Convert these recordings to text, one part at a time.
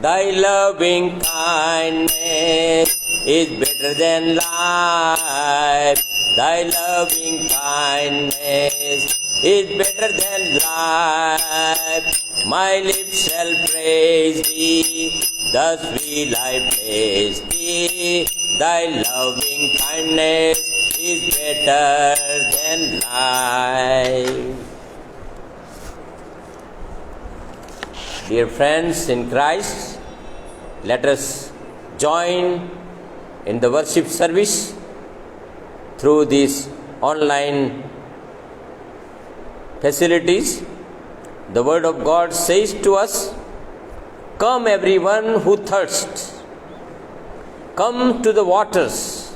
Thy loving kindness is better than life. Thy loving kindness is better than life. My lips shall praise thee, thus will I praise thee. Thy loving kindness is better than life. Dear friends in Christ, let us join in the worship service through these online facilities. The Word of God says to us, "Come everyone who thirsts, come to the waters,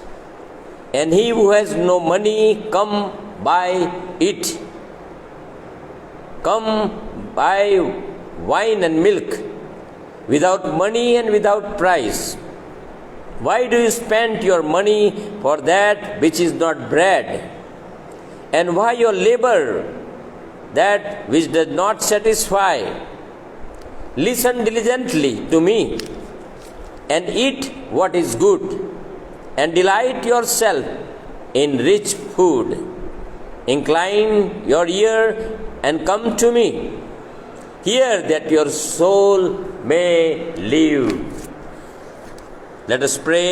and he who has no money, come buy it. Come buy wine and milk without money and without price. Why do you spend your money for that which is not bread? And why your labor that which does not satisfy? Listen diligently to me and eat what is good, and delight yourself in rich food. Incline your ear and come to me. Hear that your soul may live." Let us pray.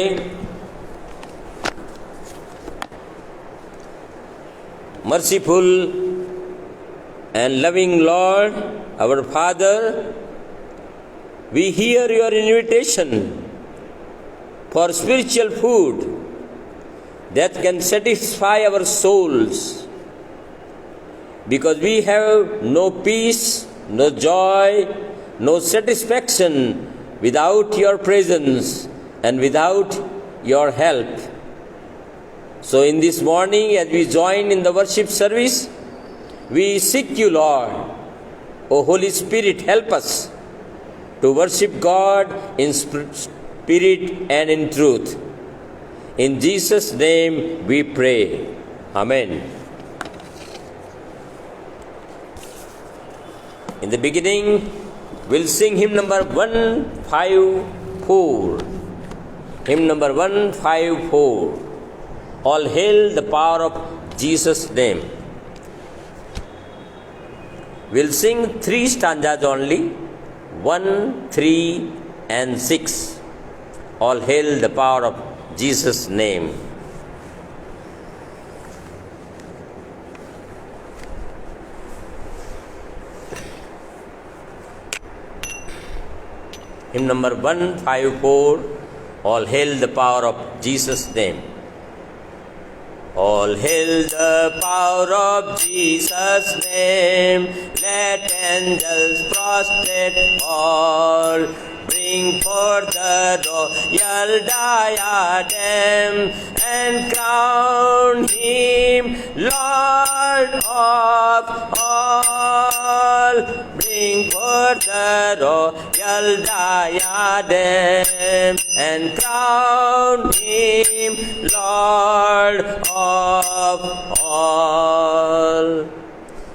Merciful and loving Lord, our Father, we hear your invitation for spiritual food that can satisfy our souls, because we have no peace, no joy, no satisfaction without your presence and without your help. So in this morning, as we join in the worship service, we seek you, Lord. O Holy Spirit, help us to worship God in spirit and in truth. In Jesus' name we pray. Amen. In the beginning, we'll sing hymn number 154. Hymn number 154. All hail the power of Jesus' name. We'll sing 3 stanzas only, 1, 3, and 6. All hail the power of Jesus' name. Hymn number 154, All hail the power of Jesus' name. All hail the power of Jesus' name. Let angels prostrate fall. Bring forth the royal diadem and crown him Lord of all. Bring forth the royal diadem and crown him Lord of all.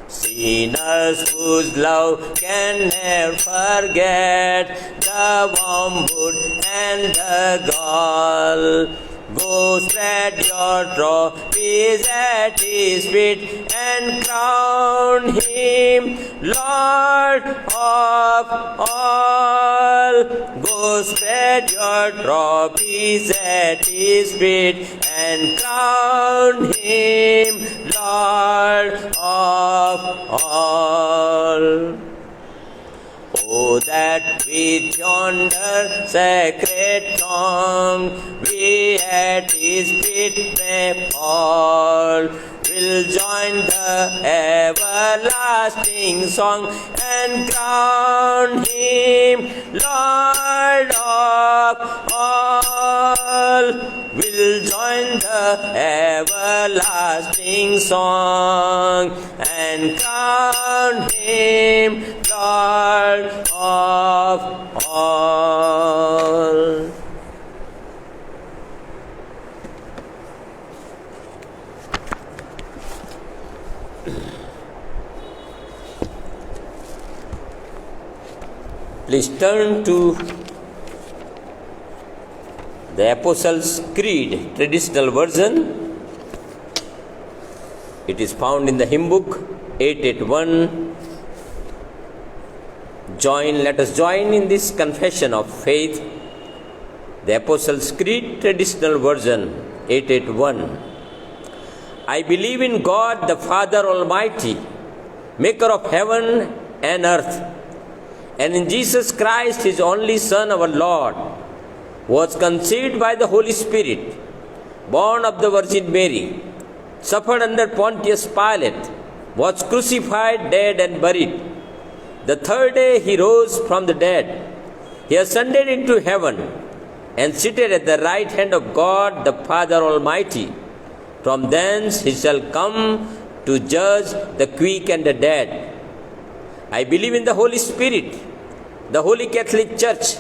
Sinners whose love can never forget the wormwood and the gall, go spread your trophies at his feet and crown him Lord of all. Go spread your trophies at his feet and crown him Lord of all. Oh, that with yonder sacred tongue we at his feet may fall, will join the everlasting song and crown him Lord of all. Will join the everlasting song and crown him Lord of all. Please turn to the Apostles' Creed, traditional version. It is found in the hymn book 881. Let us join in this confession of faith. The Apostles' Creed, traditional version 881. I believe in God the Father Almighty, maker of heaven and earth, and in Jesus Christ, His only Son, our Lord, who was conceived by the Holy Spirit, born of the Virgin Mary, suffered under Pontius Pilate, was crucified, dead, and buried. The third day He rose from the dead. He ascended into heaven and seated at the right hand of God the Father Almighty. From thence He shall come to judge the quick and the dead. I believe in the Holy Spirit, the Holy Catholic Church,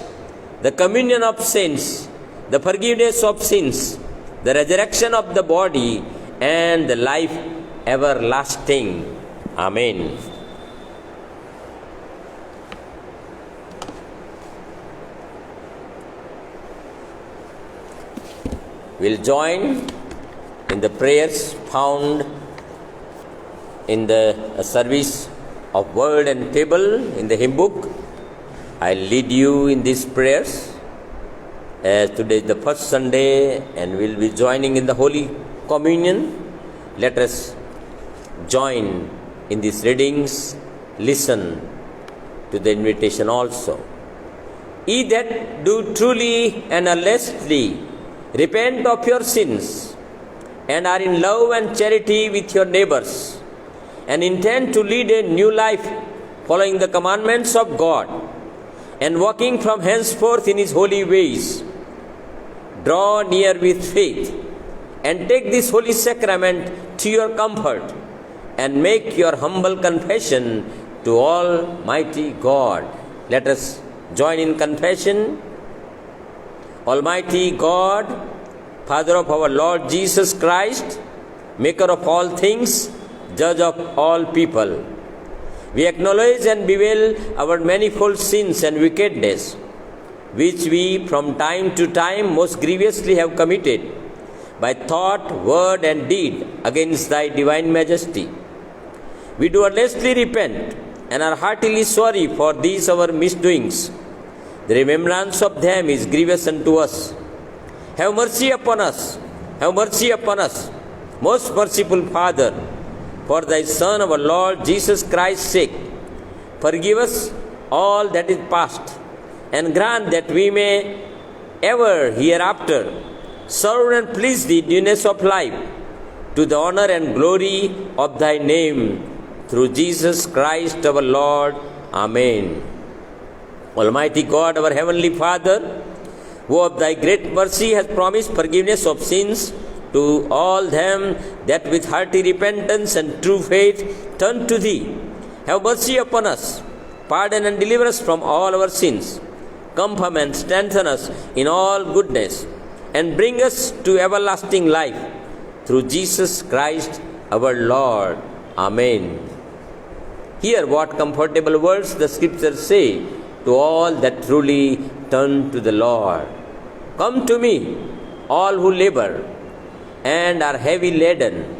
the communion of saints, the forgiveness of sins, the resurrection of the body, and the life everlasting. Amen. We'll join in the prayers found in the service of word and table in the hymn book. I'll lead you in these prayers, as today is the first Sunday and we'll be joining in the Holy Communion. Let us join in these readings, listen to the invitation also. Ye that do truly and earnestly repent of your sins and are in love and charity with your neighbors and intend to lead a new life following the commandments of God and walking from henceforth in His holy ways, draw near with faith and take this holy sacrament to your comfort and make your humble confession to Almighty God. Let us join in confession. Almighty God, Father of our Lord Jesus Christ, maker of all things, judge of all people, we acknowledge and bewail our manifold sins and wickedness, which we from time to time most grievously have committed by thought, word, and deed against Thy divine majesty. We do earnestly repent and are heartily sorry for these our misdoings. The remembrance of them is grievous unto us. Have mercy upon us. Have mercy upon us, most merciful Father, for Thy Son, our Lord Jesus Christ's sake. Forgive us all that is past, and grant that we may ever hereafter serve and please Thee in newness of life, to the honor and glory of Thy name, through Jesus Christ our Lord. Amen. Almighty God, our Heavenly Father, who of Thy great mercy has promised forgiveness of sins to all them that with hearty repentance and true faith turn to Thee, have mercy upon us, pardon and deliver us from all our sins, confirm and strengthen us in all goodness, and bring us to everlasting life, through Jesus Christ our Lord. Amen. Hear what comfortable words the Scriptures say to all that truly turn to the Lord. Come to me, all who labor and are heavy laden,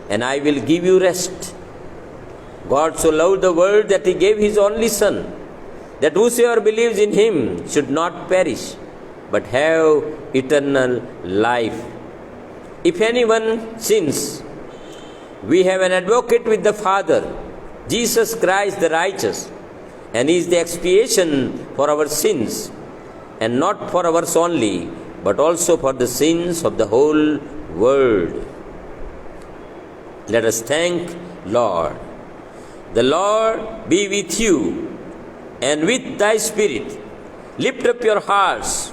and I will give you rest. God so loved the world that He gave His only Son, that whosoever believes in Him should not perish, but have eternal life. If anyone sins, we have an advocate with the Father, Jesus Christ the righteous, and He is the expiation for our sins, and not for ours only, but also for the sins of the whole world. Let us thank Lord. The Lord be with you, and with thy spirit. Lift up your hearts.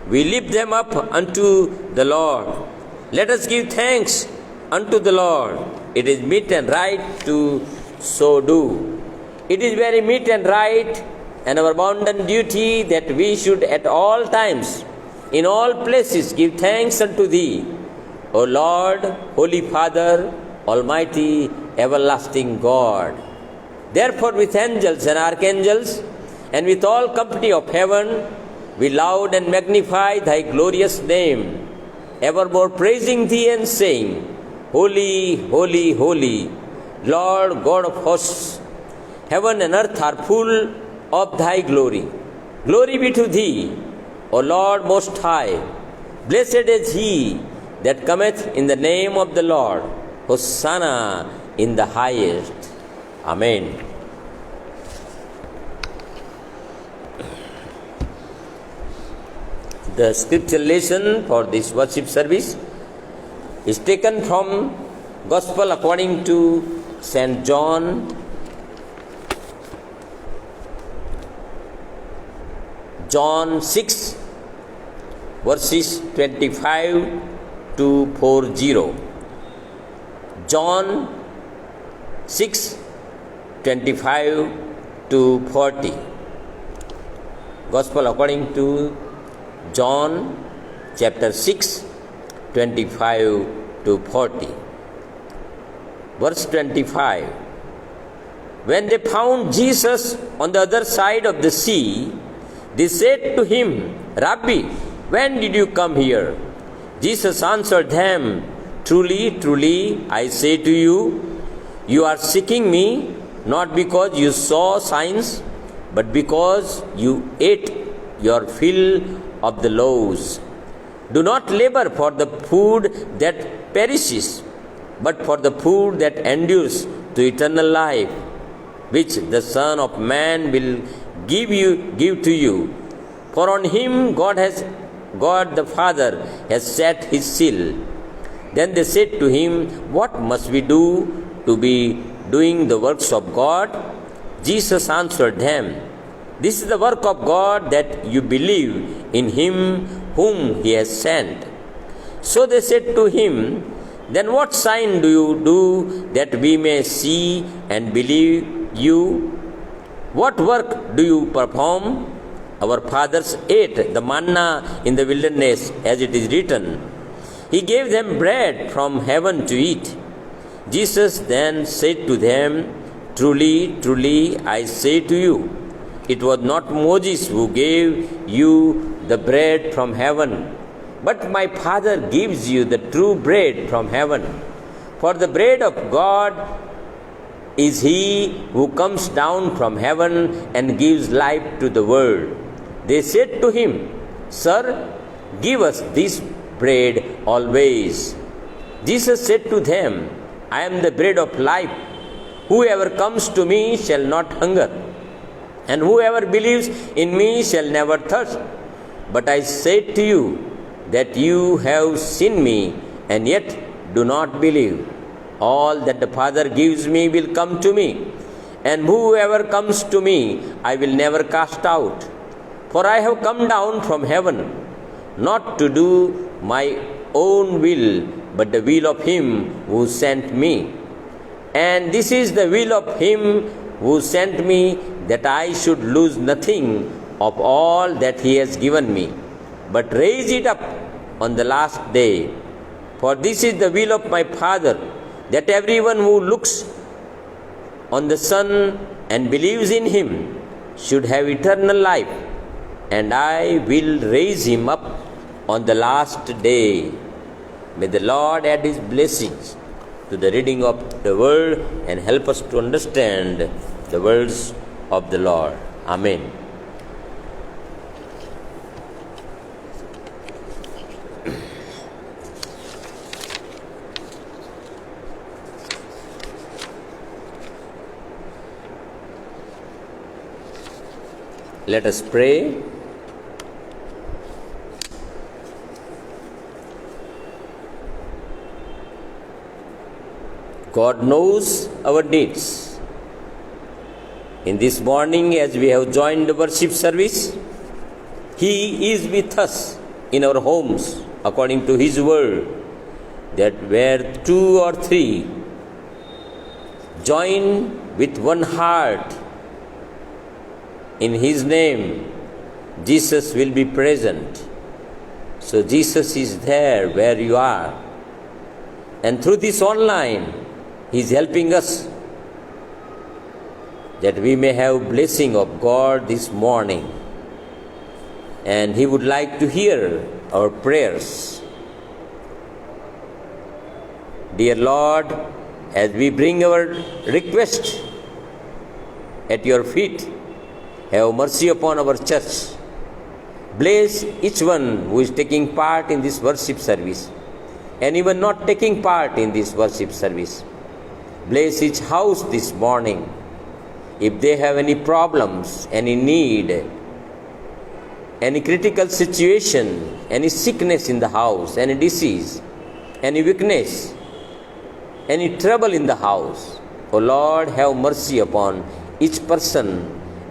We lift them up unto the Lord. Let us give thanks unto the Lord. It is meet and right to so do. It is very meet and right and our bounden duty that we should at all times, in all places, give thanks unto Thee, O Lord, Holy Father, Almighty, everlasting God. Therefore with angels and archangels and with all company of heaven, we laud and magnify thy glorious name, evermore praising thee and saying, Holy, holy, holy, Lord God of hosts, heaven and earth are full of thy glory. Glory be to thee, O Lord most high. Blessed is he that cometh in the name of the Lord. Hosanna in the highest. Amen. The scripture lesson for this worship service is taken from Gospel according to St. John, John 6, verses 25 to 40. John 6, 25 to 40. Gospel according to John chapter 6, 25 to 40. Verse 25. When they found Jesus on the other side of the sea, they said to him, Rabbi, when did you come here? Jesus answered them, Truly, truly, I say to you, you are seeking me, not because you saw signs, but because you ate your fill of the loaves. Do not labor for the food that perishes, but for the food that endures to eternal life, which the Son of Man will give to you. For on him God the Father has set his seal. Then they said to him, What must we do to be doing the works of God? Jesus answered them, This is the work of God, that you believe in him whom he has sent. So they said to him, Then what sign do you do that we may see and believe you? What work do you perform? Our fathers ate the manna in the wilderness, as it is written, He gave them bread from heaven to eat. Jesus then said to them, Truly, truly, I say to you, it was not Moses who gave you the bread from heaven, but my Father gives you the true bread from heaven. For the bread of God is he who comes down from heaven and gives life to the world. They said to him, Sir, give us this bread always. Jesus said to them, I am the bread of life. Whoever comes to me shall not hunger, and whoever believes in me shall never thirst. But I say to you that you have seen me, and yet do not believe. All that the Father gives me will come to me, and whoever comes to me I will never cast out. For I have come down from heaven, not to do my own will, but the will of him who sent me. And this is the will of him who sent me, that I should lose nothing of all that he has given me, but raise it up on the last day. For this is the will of my Father, that everyone who looks on the Son and believes in him should have eternal life, and I will raise him up on the last day. May the Lord add his blessings to the reading of the word and help us to understand the words of the Lord. Amen. Let us pray. God knows our needs. In this morning, as we have joined the worship service, He is with us in our homes, according to His word, that where 2 or 3 join with one heart in His name, Jesus will be present. So Jesus is there where you are. And through this online, He is helping us that we may have blessing of God this morning. And He would like to hear our prayers. Dear Lord, as we bring our request at your feet, have mercy upon our church. Bless each one who is taking part in this worship service and even not taking part in this worship service. Bless each house this morning. If they have any problems, any need, any critical situation, any sickness in the house, any disease, any weakness, any trouble in the house, O Lord, have mercy upon each person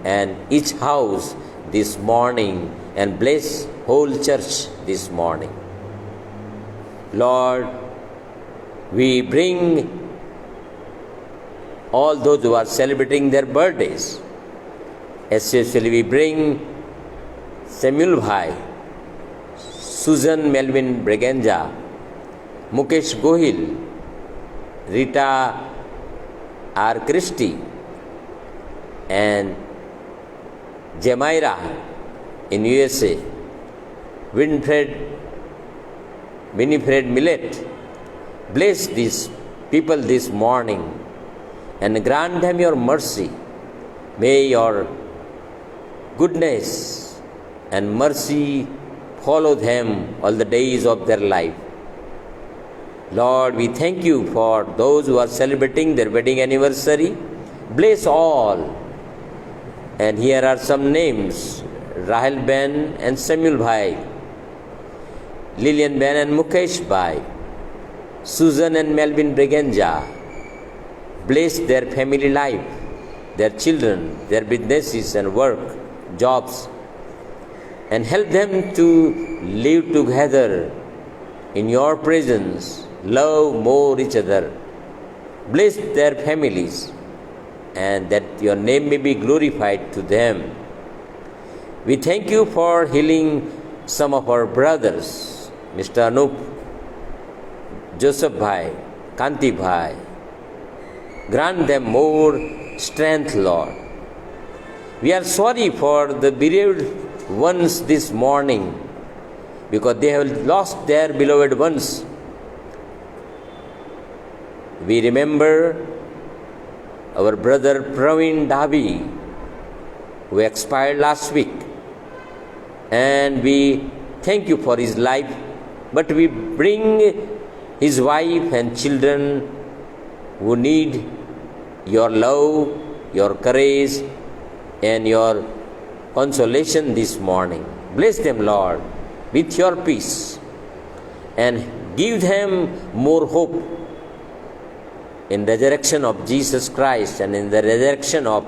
and each house this morning, and bless whole church this morning. Lord, we bring all those who are celebrating their birthdays. Especially we bring Samuel Bhai, Susan Melvin Bregenja, Mukesh Gohil, Rita R. Christie, and Jemaira in USA, Winifred Millet. Bless these people this morning and grant them your mercy. May your goodness and mercy follow them all the days of their life. Lord, we thank you for those who are celebrating their wedding anniversary. Bless all. And here are some names: Rahel Ben and Samuel Bhai, Lillian Ben and Mukesh Bhai, Susan and Melvin Bregenja. Bless their family life, their children, their businesses and work, jobs, and help them to live together in your presence, love more each other. Bless their families, and that your name may be glorified to them. We thank you for healing some of our brothers, Mr. Anup, Joseph Bhai, Kanti Bhai. Grant them more strength, Lord. We are sorry for the bereaved ones this morning, because they have lost their beloved ones. We remember our brother Praveen Davi, who expired last week, and we thank you for his life, but we bring his wife and children who need your love, your courage, and your consolation this morning. Bless them, Lord, with your peace, and give them more hope in resurrection of Jesus Christ and in the resurrection of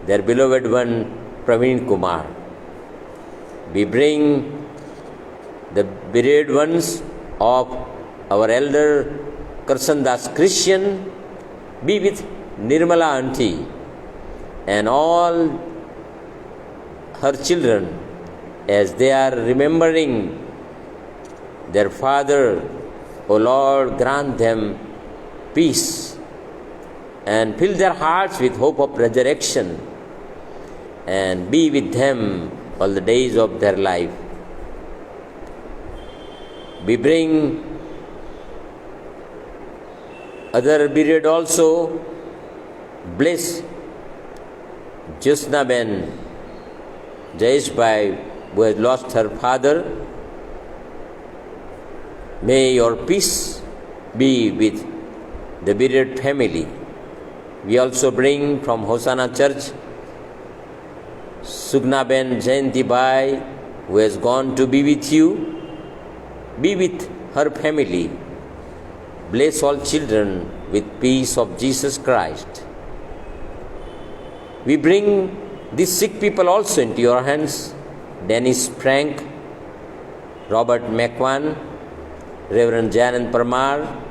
their beloved one, Praveen Kumar. We bring the bereaved ones of our elder Karshan Das Christian. Be with Nirmala Auntie and all her children as they are remembering their father. O Lord, grant them peace and fill their hearts with hope of resurrection, and be with them all the days of their life. We bring other bereaved also. Bless Jyosna Ben Jayesh Bhai, who has lost her father. May your peace be with the bereaved family. We also bring from Hosanna Church Sugna Ben Jayanti Bhai, who has gone to be with you. Be with her family. Bless all children with peace of Jesus Christ. We bring these sick people also into your hands. Dennis Frank, Robert McWan, Reverend Janan Parmar,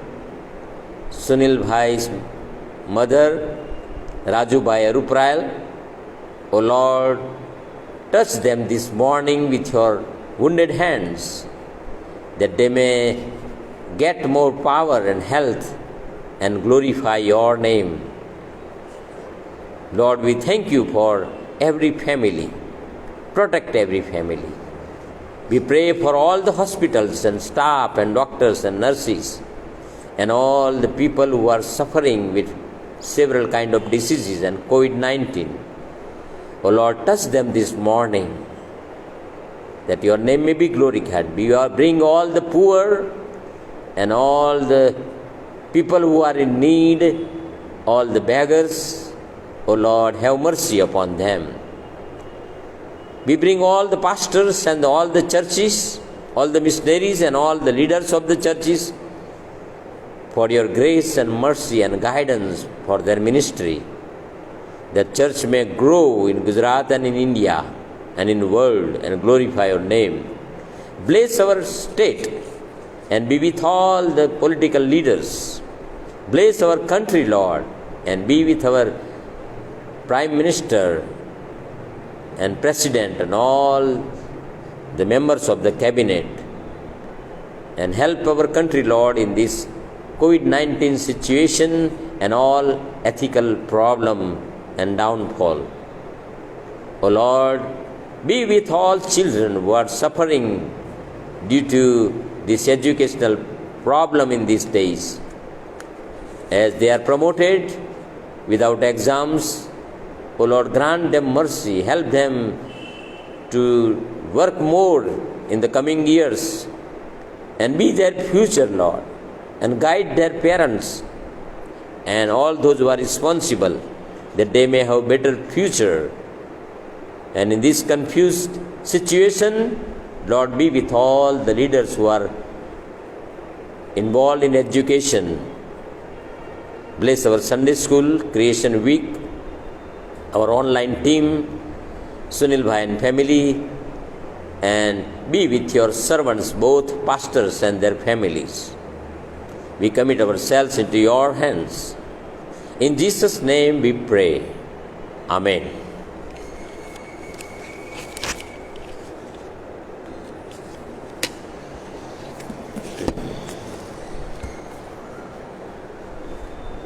Sunil Bhai's mother, Raju Bhai Aruprail. O Lord, touch them this morning with your wounded hands, that they may get more power and health and glorify your name. Lord, we thank you for every family. Protect every family. We pray for all the hospitals and staff and doctors and nurses and all the people who are suffering with several kind of diseases and COVID-19. Oh Lord, touch them this morning, that your name may be glorified. Bring all the poor and all the people who are in need, all the beggars. O Lord, have mercy upon them. We bring all the pastors and all the churches, all the missionaries and all the leaders of the churches for your grace and mercy and guidance for their ministry, that church may grow in Gujarat and in India and in the world and glorify your name. Bless our state and be with all the political leaders. Bless our country, Lord, and be with our Prime Minister and President and all the members of the cabinet, and help our country, Lord, in this COVID-19 situation and all ethical problem and downfall. O Lord, be with all children who are suffering due to this educational problem in these days, as they are promoted without exams. O Lord, grant them mercy, help them to work more in the coming years and be their future, Lord, and guide their parents and all those who are responsible, that they may have better future. And in this confused situation, Lord, be with all the leaders who are involved in education. Bless our Sunday school, Creation Week, our online team, Sunil Bhai and family, and be with your servants, both pastors and their families. We commit ourselves into your hands. In Jesus' name we pray. Amen.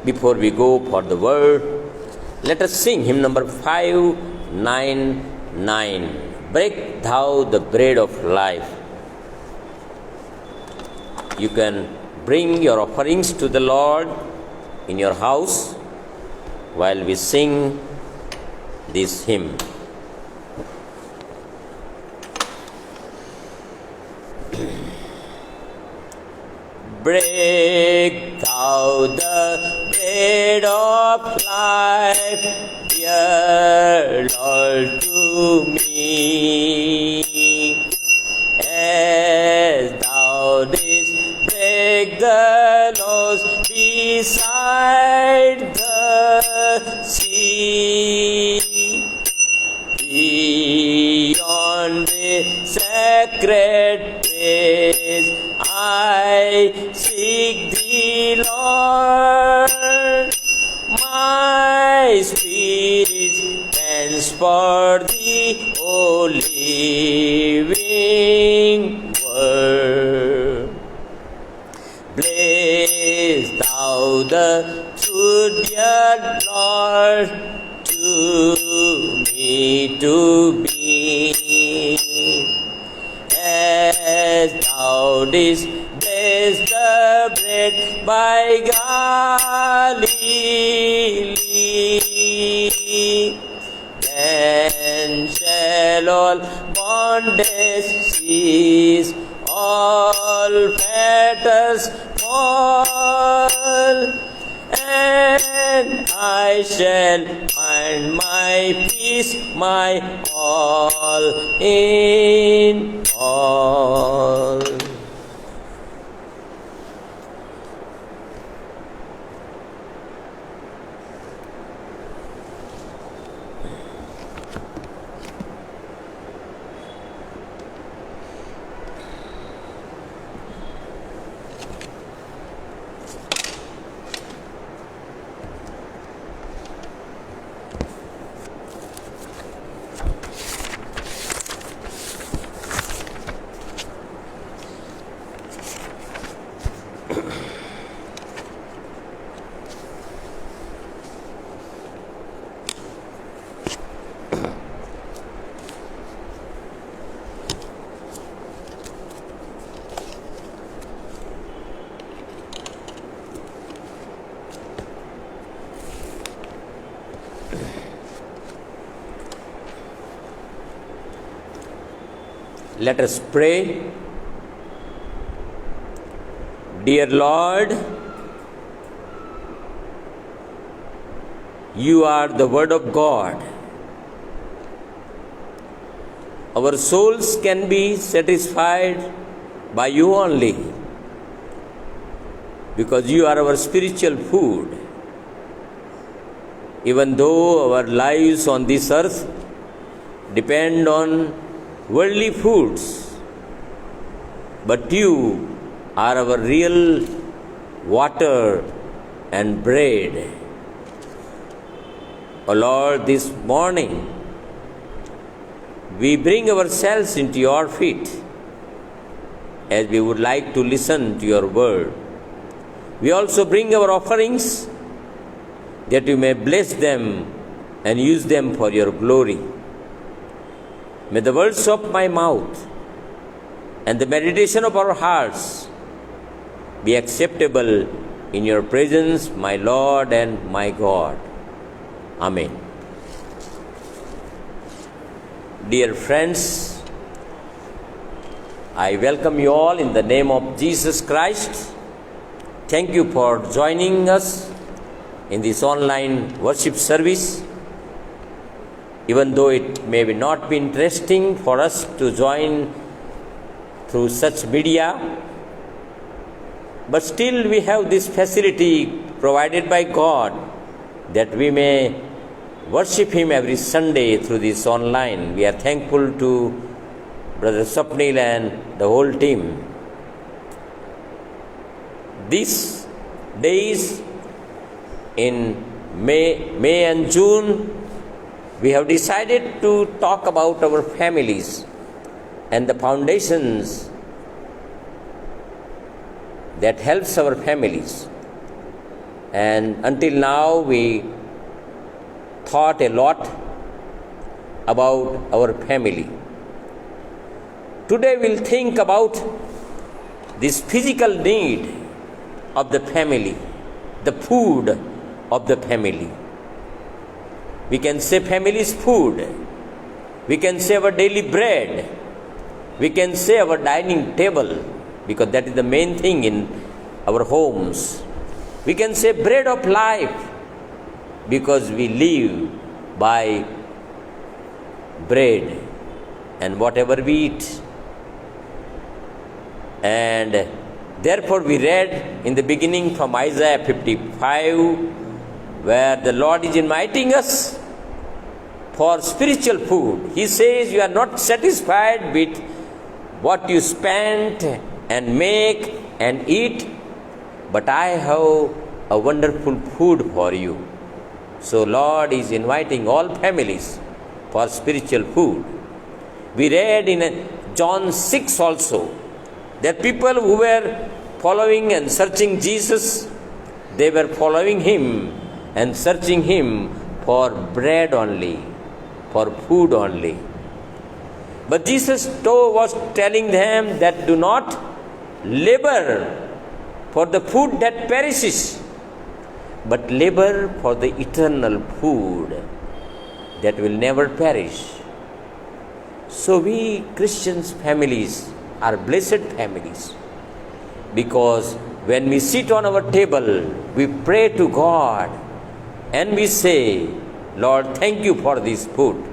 Before we go for the word, let us sing hymn number 599. Break thou the bread of life. You can bring your offerings to the Lord in your house while we sing this hymn. Break thou the bread of life, dear Lord, to me. As thou didst break the loaves beside the sea, beyond the sacred place, I seek thee, Lord. My spirit pants for thee, O living word. Bless thou the truth, dear Lord, to me to be. As thou didst bless the bread by Galilee, then shall all bondage cease, all fetters fall, and I shall find my peace, my all in all. Let us pray. Dear Lord, you are the Word of God. Our souls can be satisfied by you only, because you are our spiritual food. Even though our lives on this earth depend on worldly foods, but you are our real water and bread. O Lord, this morning we bring ourselves into your feet as we would like to listen to your word. We also bring our offerings that you may bless them and use them for your glory. May the words of my mouth and the meditation of our hearts be acceptable in your presence, my Lord and my God. Amen. Dear friends, I welcome you all in the name of Jesus Christ. Thank you for joining us in this online worship service. Even though it may not be interesting for us to join through such media, but still we have this facility provided by God that we may worship Him every Sunday through this online. We are thankful to Brother Swapnil and the whole team. These days in May and June, we have decided to talk about our families and the foundations that helps our families. And until now, we thought a lot about our family. Today we'll think about this physical need of the family, the food of the family. We can say family is food. We can say our daily bread. We can say our dining table, because that is the main thing in our homes. We can say bread of life, because we live by bread and whatever we eat. And therefore we read in the beginning from Isaiah 55, where the Lord is inviting us for spiritual food. He says, you are not satisfied with what you spend and make and eat, but I have a wonderful food for you. So Lord is inviting all families for spiritual food. We read in John 6 also that people who were following and searching Jesus, they were following Him and searching Him for bread only, for food only. But Jesus was telling them that do not labor for the food that perishes, but labor for the eternal food that will never perish. So we Christians families are blessed families, because when we sit on our table, we pray to God and we say, Lord, thank you for this food.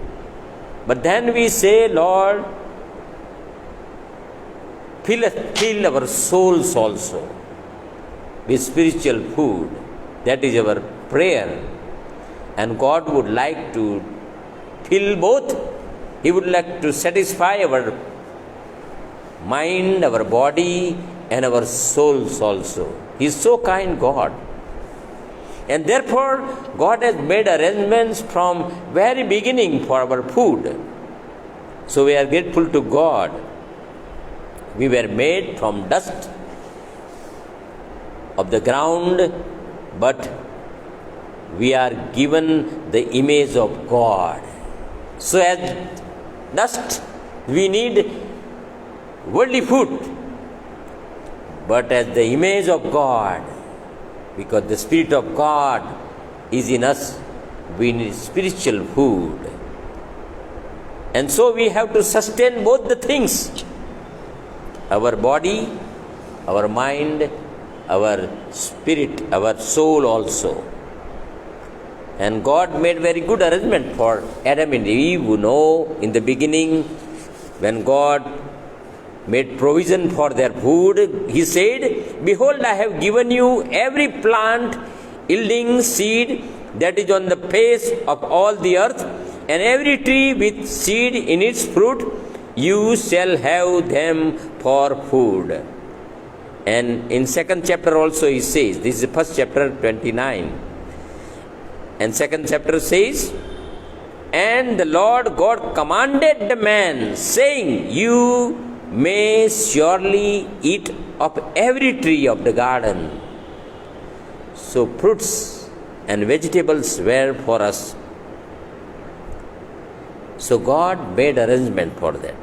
But then we say, Lord, fill our souls also with spiritual food. That is our prayer. And God would like to fill both. He would like to satisfy our mind, our body, and our souls also. He is so kind, God. And therefore, God has made arrangements from very beginning for our food. So we are grateful to God. We were made from dust of the ground, but we are given the image of God. So as dust, we need worldly food. But as the image of God, because the Spirit of God is in us, we need spiritual food. And so we have to sustain both the things, our body, our mind, our spirit, our soul also. And God made very good arrangement for Adam and Eve. You know, in the beginning, when God made provision for their food, He said, "Behold, I have given you every plant yielding seed that is on the face of all the earth, and every tree with seed in its fruit, you shall have them for food." And in second chapter also He says, this is the first chapter 29. And second chapter says, "And the Lord God commanded the man, saying, You may surely eat of every tree of the garden." So fruits and vegetables were for us. So God made arrangement for that.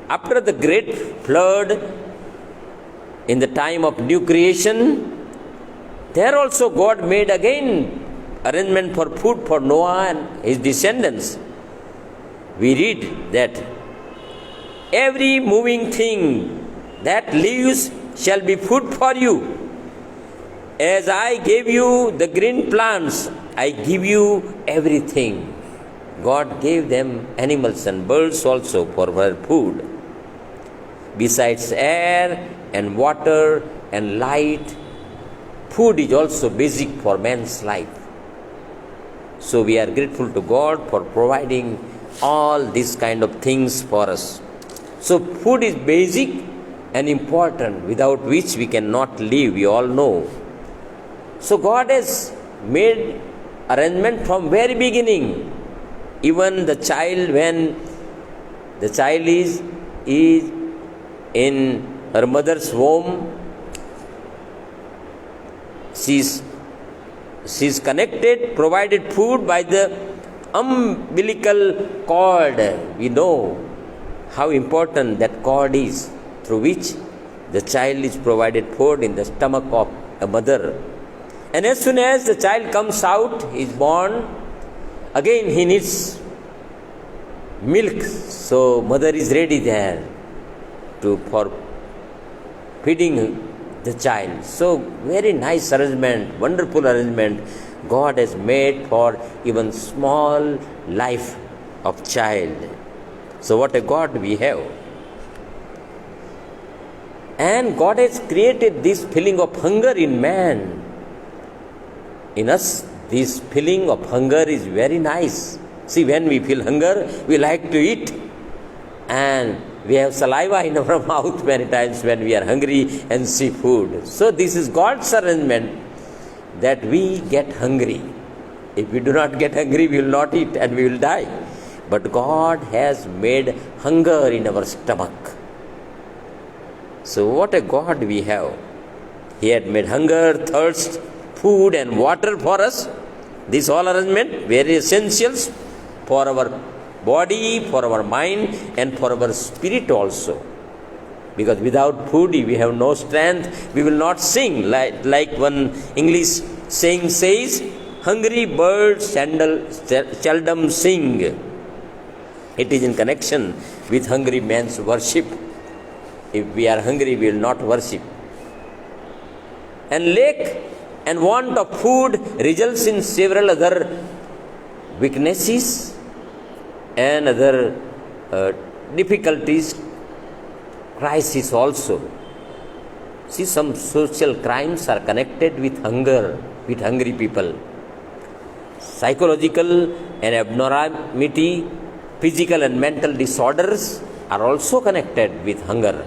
After the great flood, in the time of new creation, there also God made again arrangement for food for Noah and his descendants. We read that every moving thing that lives shall be food for you. As I gave you the green plants, I give you everything. God gave them animals and birds also for their food. Besides air and water and light, food is also basic for man's life. So we are grateful to God for providing all these kind of things for us. So food is basic and important, without which we cannot live, we all know. So God has made arrangement from very beginning. Even the child, when the child is in her mother's womb, she's connected, provided food by the umbilical cord. We know how important that cord is, through which the child is provided food in the stomach of a mother. And as soon as the child comes out, he is born, again he needs milk. So mother is ready there for feeding the child. So very nice arrangement, wonderful arrangement God has made for even small life of child. So what a God we have. And God has created this feeling of hunger in man. In us, this feeling of hunger is very nice. See, when we feel hunger, we like to eat. And we have saliva in our mouth many times when we are hungry and see food. So this is God's arrangement that we get hungry. If we do not get hungry, we will not eat and we will die. But God has made hunger in our stomach. So what a God we have. He had made hunger, thirst, food and water for us. This all arrangement, very essentials for our body, for our mind and for our spirit also. Because without food we have no strength, we will not sing. Like one English saying says, hungry birds seldom sing. It is in connection with hungry man's worship. If we are hungry, we will not worship. And lack and want of food results in several other weaknesses and other difficulties, crises also. See, some social crimes are connected with hunger, with hungry people. Psychological and abnormality, physical and mental disorders are also connected with hunger.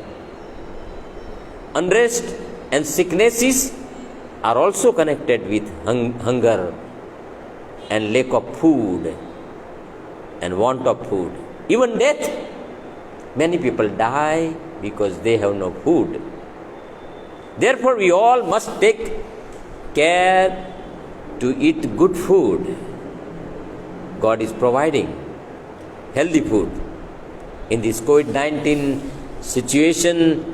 Unrest and sicknesses are also connected with hunger and lack of food and want of food. Even death. Many people die because they have no food. Therefore, we all must take care to eat good food. God is providing healthy food. In this COVID-19 situation,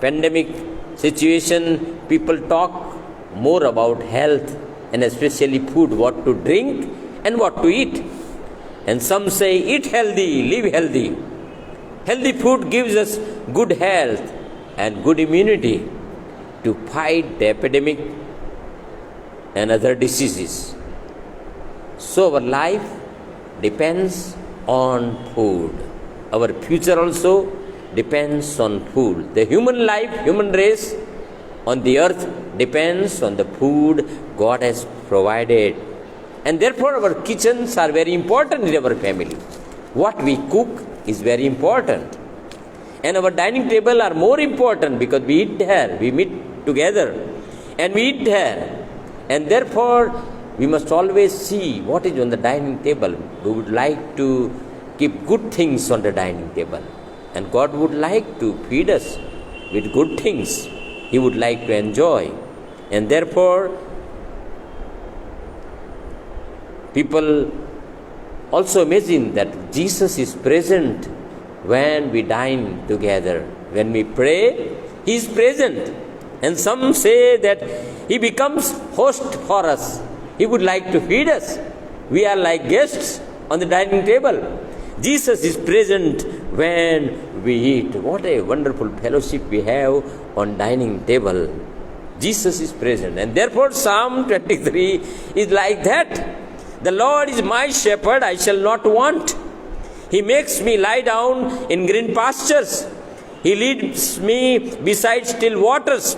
pandemic situation, people talk more about health and especially food, what to drink and what to eat. And some say, eat healthy, live healthy. Healthy food gives us good health and good immunity to fight the epidemic and other diseases. So our life depends on food. Our future also depends on food. The human life, human race on the earth depends on the food God has provided. And therefore our kitchens are very important in our family. What we cook is very important. And our dining table are more important because we eat there, we meet together and we eat there. And therefore we must always see what is on the dining table. We would like to keep good things on the dining table. And God would like to feed us with good things. He would like to enjoy. And therefore, people also imagine that Jesus is present when we dine together. When we pray, He is present. And some say that He becomes host for us. He would like to feed us. We are like guests on the dining table. Jesus is present when we eat. What a wonderful fellowship we have on dining table. Jesus is present. And therefore Psalm 23 is like that. The Lord is my shepherd, I shall not want. He makes me lie down in green pastures. He leads me beside still waters.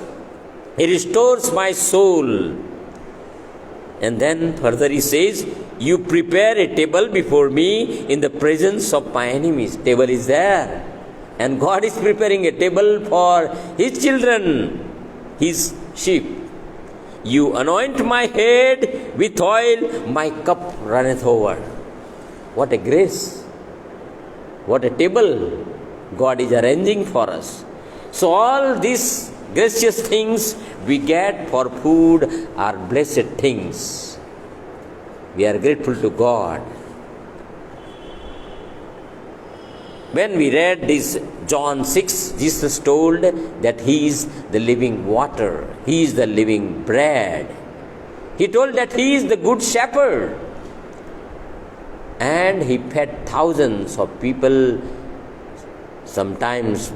He restores my soul. And then further he says, you prepare a table before me in the presence of my enemies. Table is there. And God is preparing a table for His children, His sheep. You anoint my head with oil, my cup runneth over. What a grace. What a table God is arranging for us. So all these gracious things we get for food are blessed things. We are grateful to God. When we read this John 6, Jesus told that He is the living water. He is the living bread. He told that He is the good shepherd. And He fed thousands of people, sometimes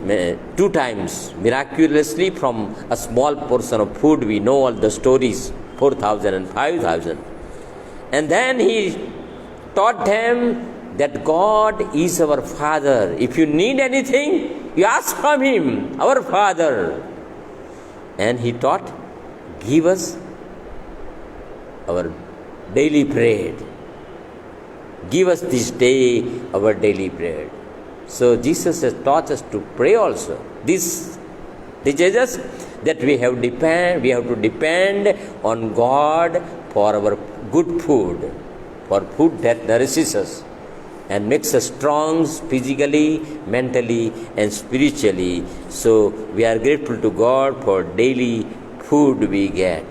2 times miraculously from a small portion of food. We know all the stories, 4,000 and 5,000. And then He taught them that God is our Father. If you need anything, you ask from Him, our Father. And He taught, give us our daily bread. Give us this day our daily bread. So Jesus has taught us to pray also. This teaches us that we have to depend on God for our good food, for food that nourishes us and makes us strong physically, mentally and spiritually. So we are grateful to God for daily food we get.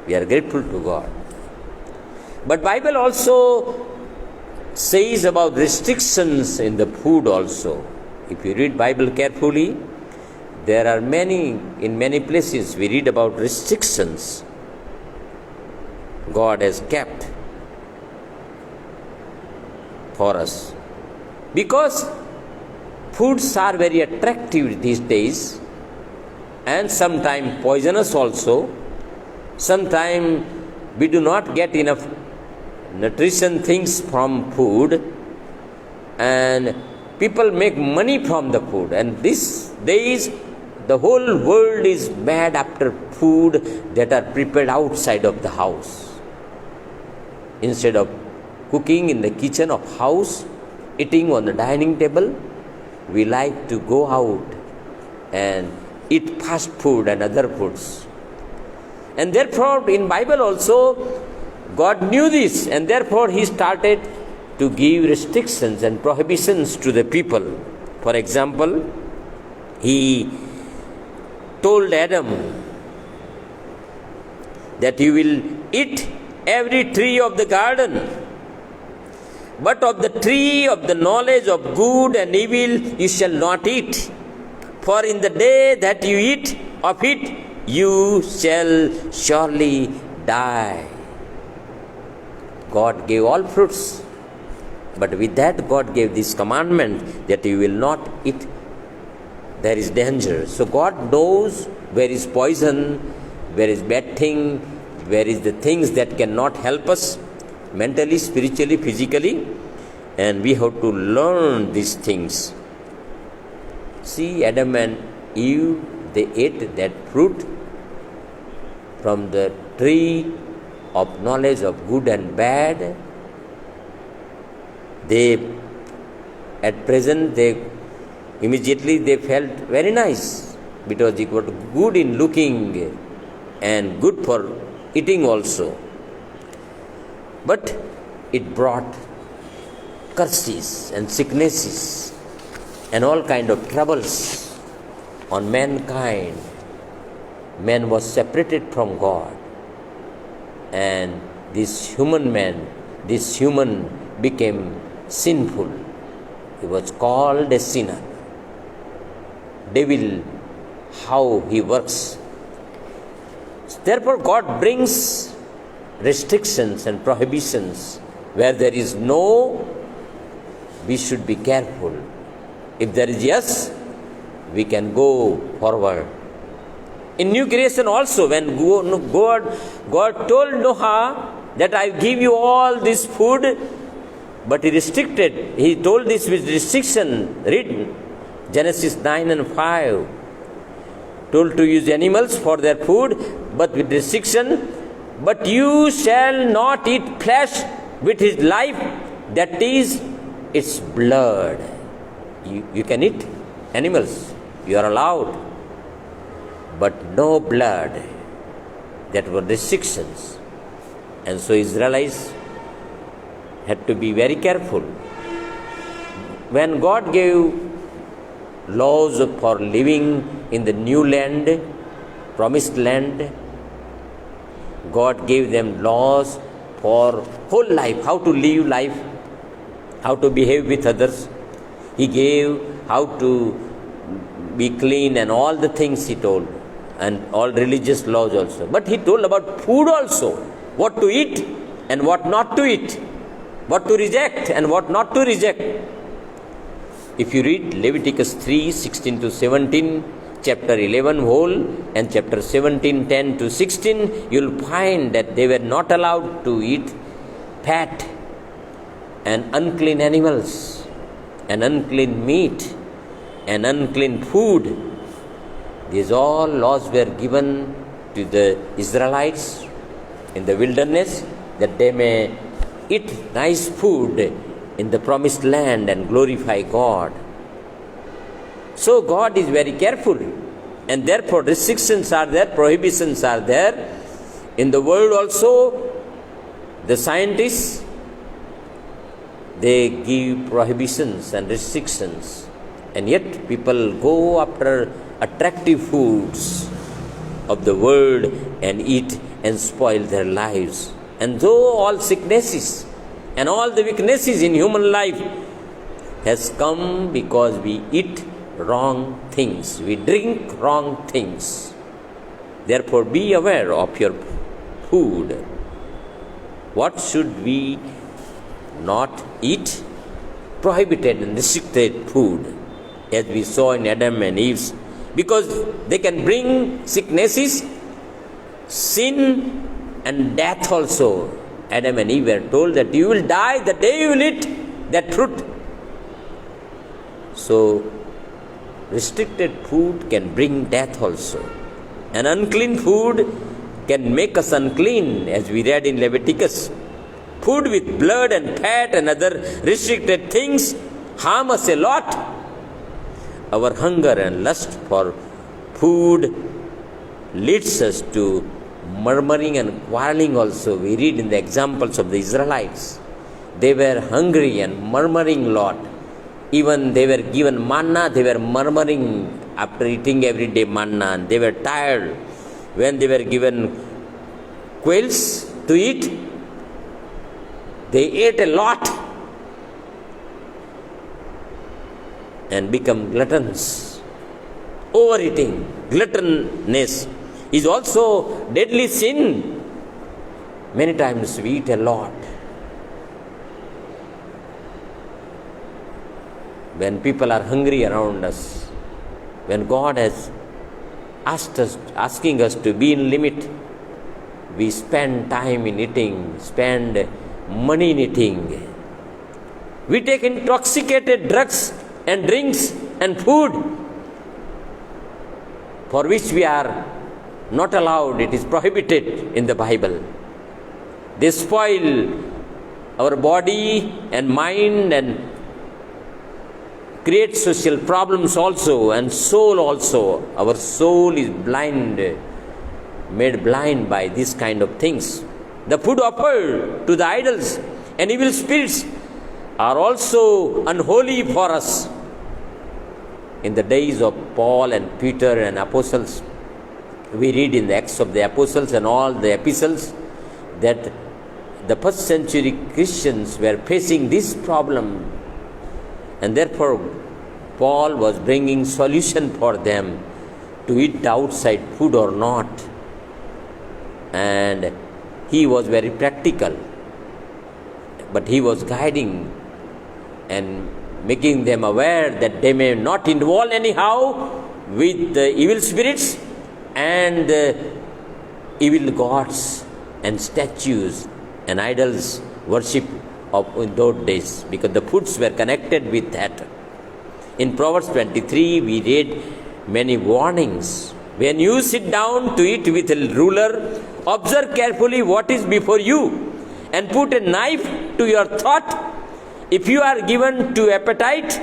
We are grateful to God. But Bible also says about restrictions in the food also. If you read Bible carefully, there are in many places we read about restrictions God has kept for us. Because foods are very attractive these days and sometimes poisonous also. Sometimes we do not get enough nutrition things from food and people make money from the food. And these days the whole world is mad after food that are prepared outside of the house. Instead of cooking in the kitchen of house, eating on the dining table, we like to go out and eat fast food and other foods. And therefore in Bible also God knew this, and therefore He started to give restrictions and prohibitions to the people. For example, He told Adam that you will eat every tree of the garden, but of the tree of the knowledge of good and evil you shall not eat. For in the day that you eat of it, you shall surely die. God gave all fruits But with that, God gave this commandment that you will not eat. There is danger. So God knows where is poison, where is bad thing, where is the things that cannot help us mentally, spiritually, physically, and we have to learn these things. See, Adam and Eve, they ate that fruit from the tree of knowledge of good and bad. At present, immediately they felt very nice because it was good in looking and good for eating also. But it brought curses and sicknesses and all kind of troubles on mankind. Man was separated from God, and this human became sinful. He was called a sinner. Devil, how he works. Therefore, God brings restrictions and prohibitions. Where there is no, we should be careful. If there is yes, we can go forward. In new creation also, when God told Noah that I give you all this food, but he restricted. He told this with restriction. Read Genesis 9 and 5. Told to use animals for their food, but with restriction. But you shall not eat flesh with his life, that is its blood. You can eat animals. You are allowed. But no blood. That were restrictions. And so Israelites had to be very careful. When God gave laws for living in the new land, promised land, God gave them laws for whole life, how to live life, how to behave with others. He gave how to be clean and all the things he told, and all religious laws also. But he told about food also, what to eat and what not to eat, what to reject and what not to reject. If you read Leviticus 3, 16 to 17, chapter 11 whole and chapter 17, 10 to 16, you will find that they were not allowed to eat fat and unclean animals and unclean meat and unclean food. These all laws were given to the Israelites in the wilderness, that they may eat nice food in the promised land and glorify God. So God is very careful, and therefore restrictions are there, prohibitions are there. In the world also, the scientists, they give prohibitions and restrictions, and yet people go after attractive foods of the world and eat and spoil their lives. And though all sicknesses and all the weaknesses in human life has come because we eat wrong things, we drink wrong things. Therefore, be aware of your food. What should we not eat? Prohibited and restricted food, as we saw in Adam and Eve's, because they can bring sicknesses, sin, and death also. Adam and Eve were told that you will die the day you will eat that fruit. So, restricted food can bring death also. And unclean food can make us unclean, as we read in Leviticus. Food with blood and fat and other restricted things harm us a lot. Our hunger and lust for food leads us to murmuring and quarreling also. We read in the examples of the Israelites. They were hungry and murmuring a lot. Even they were given manna, they were murmuring after eating every day manna, and they were tired. When they were given quails to eat, they ate a lot and become gluttons. Overeating, gluttonness is also deadly sin. Many times we eat a lot. when people are hungry around us, when God has asking us to be in limit, we spend time in eating, spend money in eating. We take intoxicated drugs and drinks and food for which we are not allowed. It is prohibited in the Bible. They spoil our body and mind and create social problems also, and soul also. Our soul is blind, made blind by this kind of things. The food offered to the idols and evil spirits are also unholy for us. In the days of Paul and Peter and apostles, we read in the Acts of the Apostles and all the epistles that the first century Christians were facing this problem, and therefore Paul was bringing solution for them to eat outside food or not. And he was very practical, but he was guiding and making them aware that they may not involve anyhow with the evil spirits and evil gods and statues and idols worship of in those days, because the foods were connected with that. In Proverbs 23, we read many warnings. When you sit down to eat with a ruler, observe carefully what is before you, and put a knife to your thought. If you are given to appetite,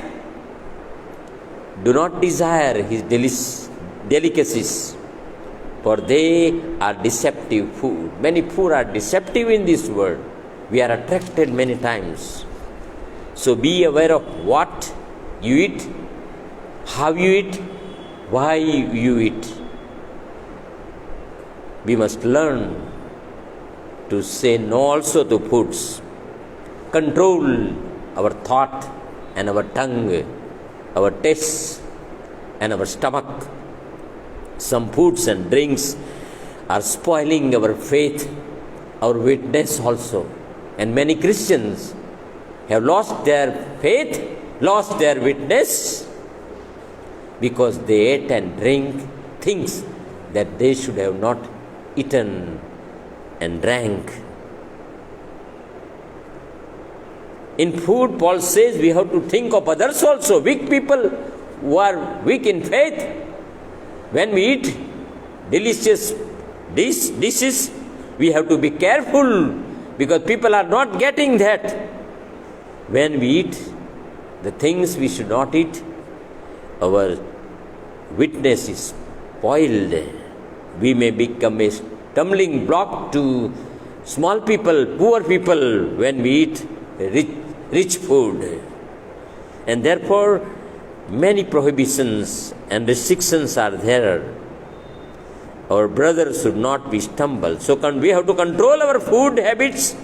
do not desire his delicacies, for they are deceptive food. Many food are deceptive in this world. We are attracted many times. So be aware of what you eat, how you eat, why you eat. We must learn to say no also to foods. Control our thought and our tongue, our tastes and our stomach. Some foods and drinks are spoiling our faith, our witness also. And many Christians have lost their faith, lost their witness, because they ate and drank things that they should have not eaten and drank. In food, Paul says we have to think of others also, weak people who are weak in faith. When we eat delicious dishes, we have to be careful, because people are not getting that. When we eat the things we should not eat, our witness is spoiled. We may become a stumbling block to small people, poor people, when we eat rich food. And therefore, many prohibitions and restrictions are there. Our brothers should not be stumbled. So we have to control our food habits.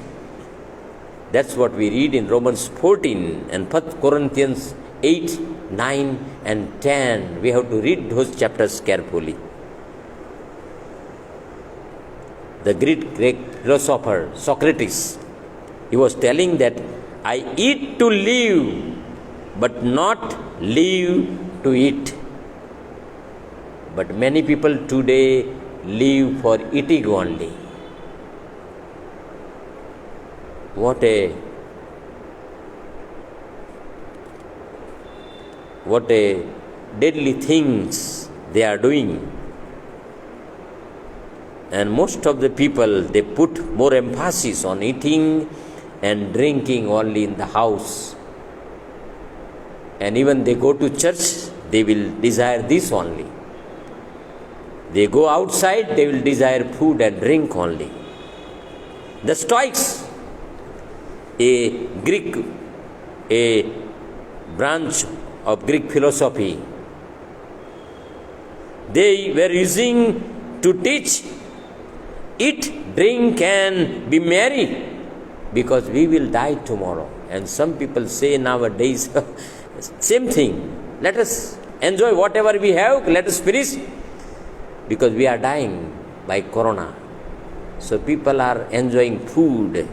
That's what we read in Romans 14 and 1 Corinthians 8, 9 and 10. We have to read those chapters carefully. The Greek philosopher Socrates, he was telling that I eat to live, but not live to eat. But many people today live for eating only. What a deadly things they are doing. And most of the people, they put more emphasis on eating and drinking only in the house. And even they go to church, they will desire this only. They go outside, they will desire food and drink only. The Stoics, a branch of Greek philosophy, they were using to teach, eat, drink and be merry, because we will die tomorrow. And some people say nowadays, same thing. Let us enjoy whatever we have, let us finish, because we are dying by corona. So people are enjoying food.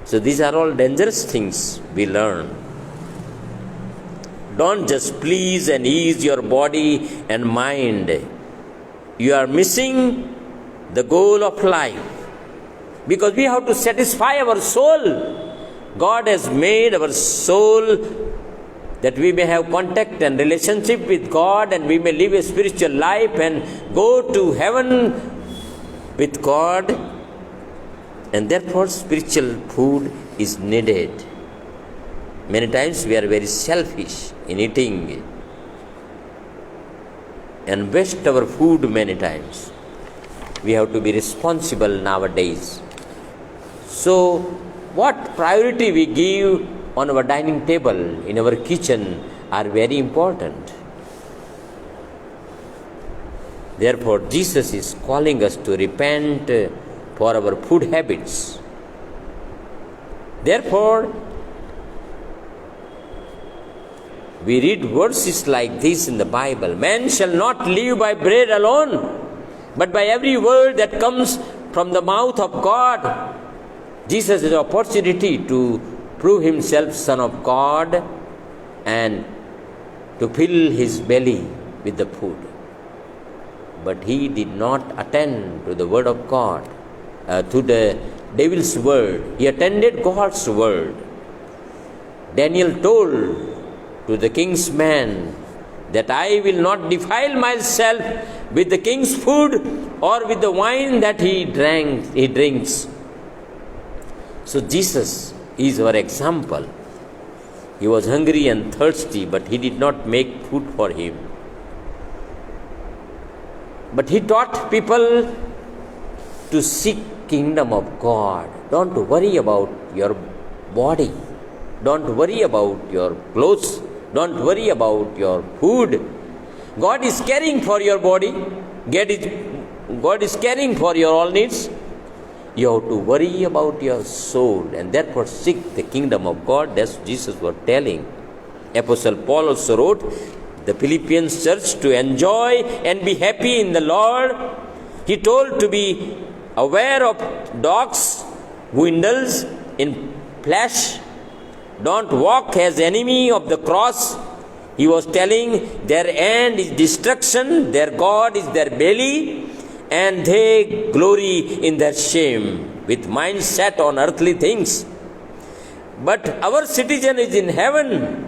So these are all dangerous things we learn. Don't just please and ease your body and mind. You are missing the goal of life. Because we have to satisfy our soul. God has made our soul that we may have contact and relationship with God, and we may live a spiritual life and go to heaven with God. And therefore spiritual food is needed. Many times we are very selfish in eating and waste our food many times. We have to be responsible nowadays. So, what priority we give on our dining table, in our kitchen, are very important. Therefore, Jesus is calling us to repent for our food habits. Therefore, we read verses like this in the Bible. Man shall not live by bread alone, but by every word that comes from the mouth of God. Jesus has an opportunity to prove himself Son of God and to fill his belly with the food. But he did not attend to the word of God, to the devil's word. He attended God's word. Daniel told to the king's man that I will not defile myself with the king's food or with the wine that he drinks. So Jesus is our example. He was hungry and thirsty, but he did not make food for him. But he taught people to seek kingdom of God. Don't worry about your body. Don't worry about your clothes. Don't worry about your food. God is caring for your body. God is caring for your all needs. You have to worry about your soul, and therefore seek the kingdom of God. That's what Jesus was telling. Apostle Paul also wrote the Philippians church to enjoy and be happy in the Lord. He told to be aware of dogs who indulge in flesh. Don't walk as enemy of the cross. He was telling their end is destruction, their God is their belly, and they glory in their shame, with mind set on earthly things. But our citizen is in heaven,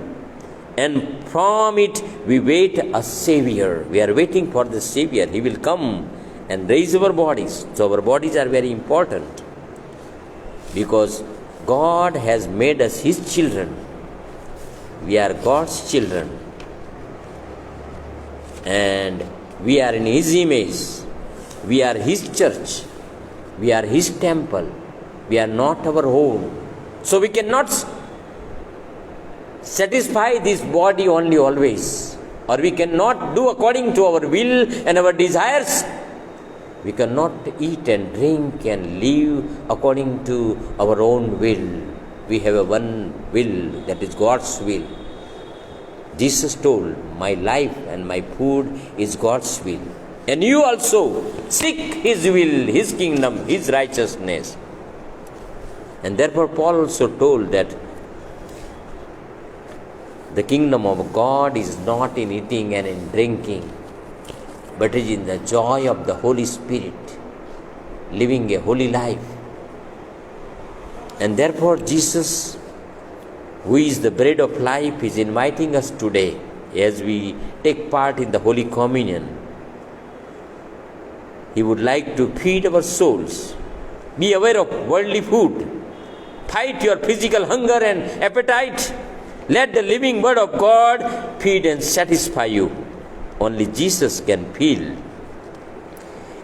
and from it we wait a Savior. We are waiting for the Savior. He will come and raise our bodies. So our bodies are very important, because God has made us His children. We are God's children, and we are in His image. We are His church. We are His temple. We are not our own. So we cannot satisfy this body only always, or we cannot do according to our will and our desires. We cannot eat and drink and live according to our own will. We have a one will, that is God's will. Jesus told, my life and my food is God's will. And you also seek His will, His kingdom, His righteousness. And therefore Paul also told that the kingdom of God is not in eating and in drinking, but is in the joy of the Holy Spirit, living a holy life. And therefore Jesus, who is the bread of life, is inviting us today as we take part in the Holy Communion. He would like to feed our souls. Be aware of worldly food. Fight your physical hunger and appetite. Let the living word of God feed and satisfy you. Only Jesus can fill.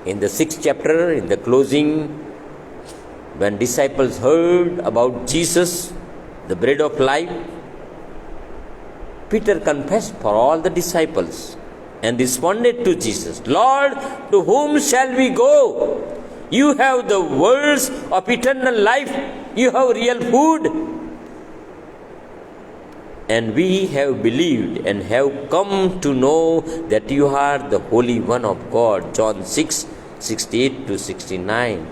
In the 6th chapter, in the closing, when disciples heard about Jesus, the bread of life, Peter confessed for all the disciples and responded to Jesus, Lord, to whom shall we go? You have the words of eternal life. You have real food. And we have believed and have come to know that you are the Holy One of God. John 6, 68 to 69.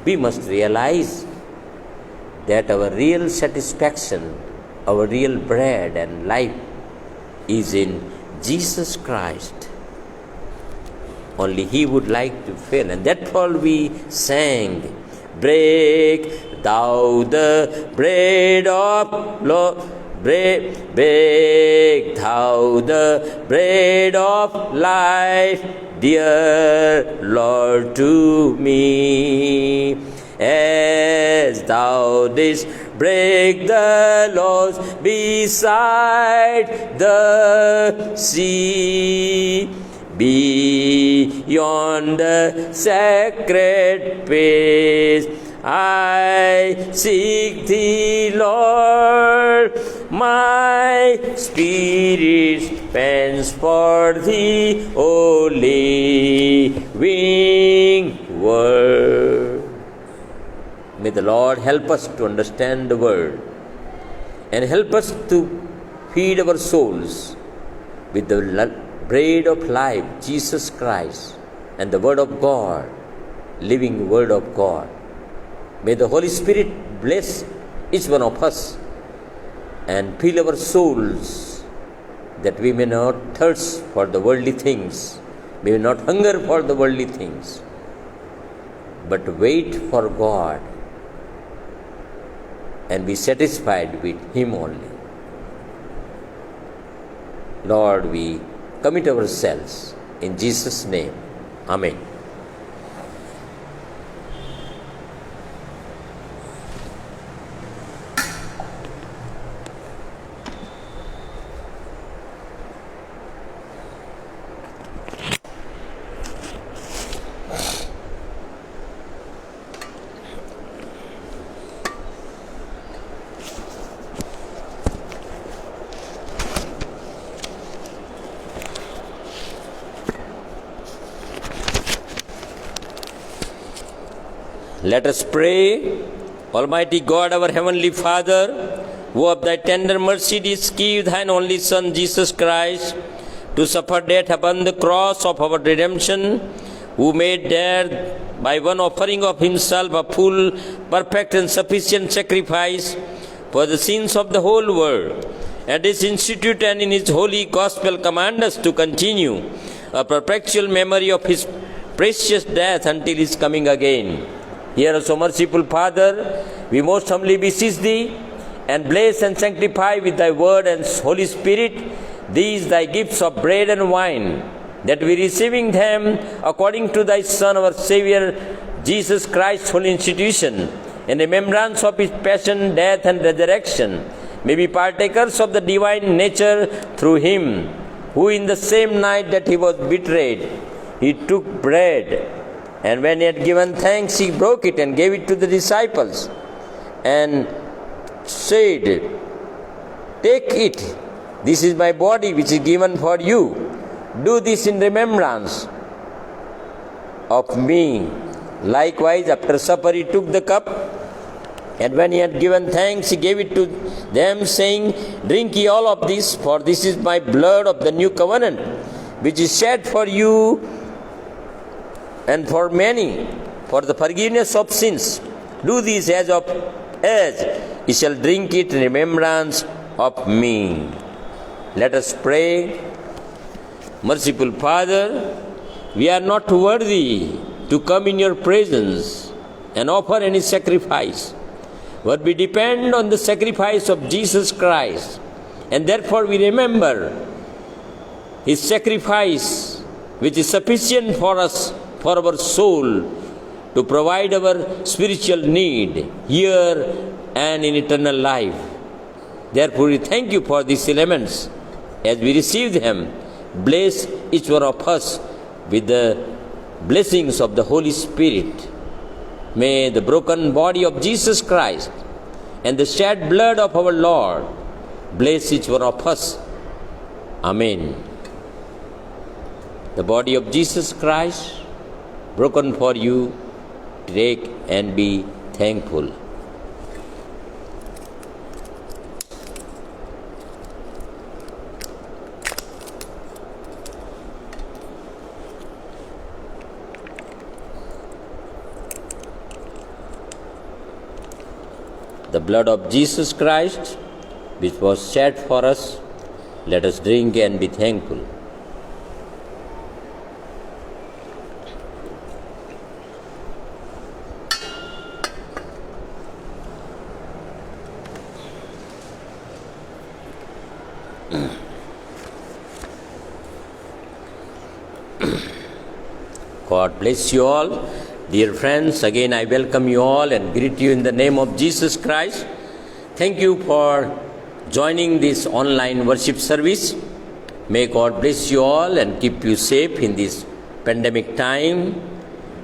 We must realize that our real satisfaction, our real bread and life is in Jesus Christ. Only He would like to fill. And that's all we sang. Break thou the bread of Lord. Break thou the bread of life, dear Lord, to me. As thou didst break the laws beside the sea, beyond the sacred place, I seek thee, Lord. My spirit pants for thee, O living word. May the Lord help us to understand the word and help us to feed our souls with the bread of life, Jesus Christ, and the word of God, living word of God. May the Holy Spirit bless each one of us and fill our souls, that we may not thirst for the worldly things, may not hunger for the worldly things, but wait for God and be satisfied with Him only. Lord, we commit ourselves in Jesus' name. Amen. Let us pray. Almighty God, our Heavenly Father, who of thy tender mercy didst give thine only Son, Jesus Christ, to suffer death upon the cross of our redemption, who made there by one offering of himself a full, perfect and sufficient sacrifice for the sins of the whole world, and his institute and in his holy gospel command us to continue a perpetual memory of his precious death until his coming again. Hear us, O merciful Father, we most humbly beseech thee, and bless and sanctify with thy word and Holy Spirit these thy gifts of bread and wine, that we receiving them according to thy Son, our Savior, Jesus Christ's holy institution, in remembrance of his passion, death, and resurrection, may be partakers of the divine nature through him, who in the same night that he was betrayed, he took bread, and when he had given thanks, he broke it and gave it to the disciples, and said, "Take it, this is my body which is given for you. Do this in remembrance of me." Likewise, after supper, he took the cup, and when he had given thanks, he gave it to them, saying, "Drink ye all of this, for this is my blood of the new covenant, which is shed for you and for many, for the forgiveness of sins. Do this as ye shall drink it in remembrance of me." Let us pray. Merciful Father, we are not worthy to come in your presence and offer any sacrifice, but we depend on the sacrifice of Jesus Christ, and therefore we remember his sacrifice, which is sufficient for us, for our soul, to provide our spiritual need here and in eternal life. Therefore, we thank you for these elements. As we receive them, bless each one of us with the blessings of the Holy Spirit. May the broken body of Jesus Christ and the shed blood of our Lord bless each one of us. Amen. The body of Jesus Christ, broken for you, take and be thankful. The blood of Jesus Christ, which was shed for us, Let us drink and be thankful. God bless you all. Dear friends, again I welcome you all and greet you in the name of Jesus Christ. Thank you for joining this online worship service. May God bless you all and keep you safe in this pandemic time.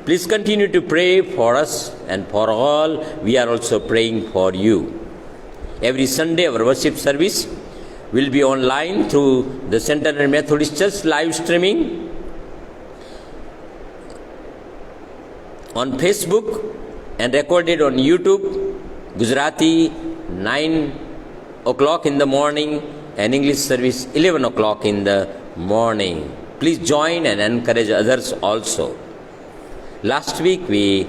Please continue to pray for us and for all. We are also praying for you. Every Sunday our worship service will be online through the Centenary Methodist Church live streaming on Facebook and recorded on YouTube, Gujarati 9 o'clock in the morning and English service 11 o'clock in the morning. Please join and encourage others also. Last week we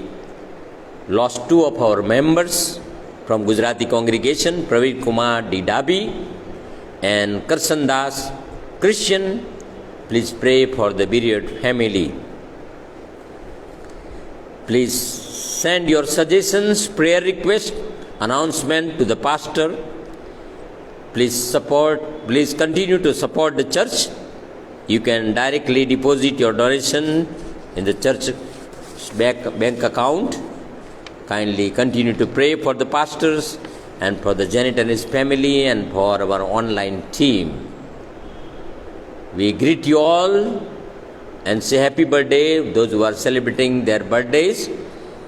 lost two of our members from Gujarati congregation, Praveer Kumar D. Dabi and Karshan Das Christian. Please pray for the bereaved family. Please send your suggestions, prayer requests, announcement to the pastor. Please continue to support the church. You can directly deposit your donation in the church bank account. Kindly continue to pray for the pastors and for the Janet and his family and for our online team. We greet you all and say happy birthday those who are celebrating their birthdays,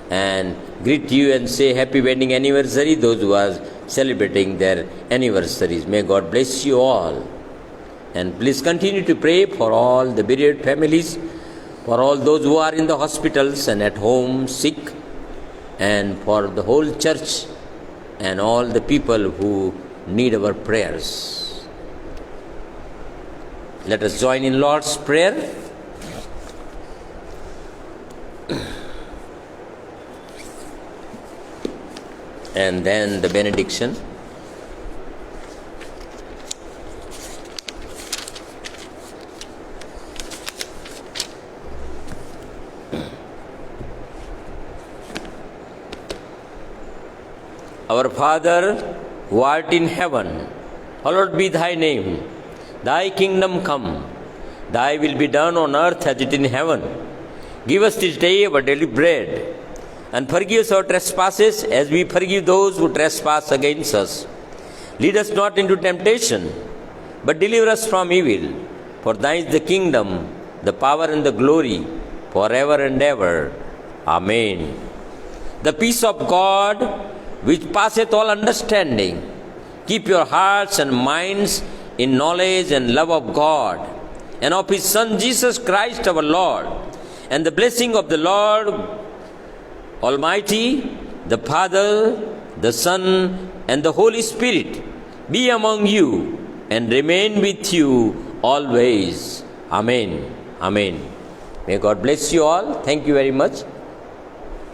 and greet you and say happy wedding anniversary those who are celebrating their anniversaries. May God bless you all. And please continue to pray for all the bereaved families, for all those who are in the hospitals and at home sick, and for the whole church and all the people who need our prayers. Let us join in Lord's Prayer. And then the benediction. Our Father, who art in heaven, hallowed be thy name. Thy kingdom come. Thy will be done on earth as it is in heaven. Give us this day our daily bread, and forgive us our trespasses as we forgive those who trespass against us. Lead us not into temptation, but deliver us from evil. For thine is the kingdom, the power and the glory, forever and ever. Amen. The peace of God, which passeth all understanding, keep your hearts and minds in knowledge and love of God, and of his Son Jesus Christ our Lord. And the blessing of the Lord Almighty, the Father, the Son, and the Holy Spirit be among you and remain with you always. Amen. Amen. May God bless you all. Thank you very much.